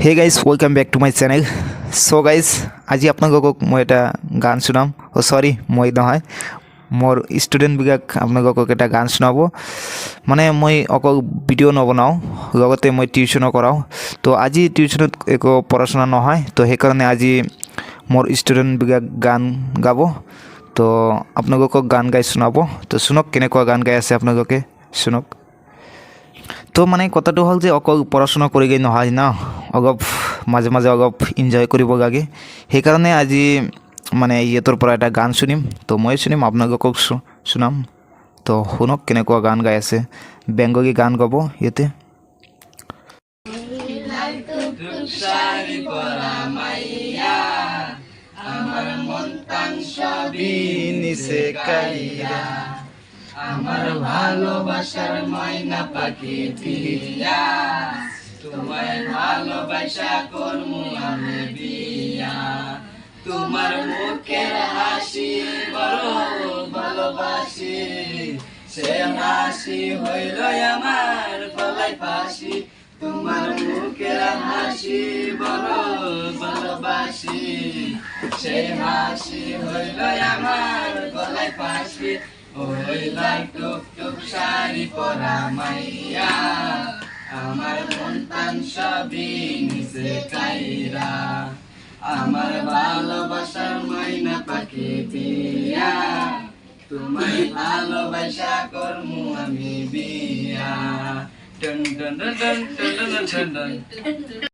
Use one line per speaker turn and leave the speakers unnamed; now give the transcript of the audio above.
Hey guys welcome back to my channel. So guys আজি আপোনালোকক মই এটা গান শুনাম। সরি মই নহয়, মোৰ ষ্টুডেণ্টবিলাক আপোনালোকক এটা গান শুনাব। মানে মই অকল ভিডিঅ' নবনাওঁ, লগতে মই টিউশ্যনো কৰাওঁ। তো আজি টিউশ্যনত একো পঢ়া-শুনা নহয়, তো সেইকাৰণে আজি মোৰ ষ্টুডেণ্টবিলাক গান গাব। তো আপোনালোকক গান গাই শুনাব। তো শুনক কেনেকুৱা গান গাই আছে আপোনালোকে, শুনক। তো মানে কথাটো হ'ল যে অকল পঢ়া-শুনা কৰিলেই নহয় ন, অলপ মাজে মাজে অলপ এনজয় কৰিব লাগে। সেইকাৰণে আজি মানে ইহঁতৰ পৰা এটা গান শুনিম। তো মই শুনিম, আপোনালোকক শুনাম। তো শুনক কেনেকুৱা গান গাই আছে, বেংগলী গান গাব ইয়াতে।
আমার ভালোবাসার ময়না পাখি টিয়া, তোমায় ভালোবাসা করমু আমি বিয়া। তোমার মুখের হাসি বড় ভালোবাসি, সে হাসি হইল আমার গলায় ফাঁসি। তোমার মুখের হাসি বড় ভালোবাসি, সে হাসি হইল আমার গলায় ফাঁসি। ওই লাই টুক টুক শাড়ি পরা মাইয়া, আমার মন প্রাণ সবই নিচে কাইরা। আমার ভালোবাসার ময়না পাখি পিয়া, তোমায় ভালোবাসা করমু আমি বিয়া। টন টন টন টন টন টন টন।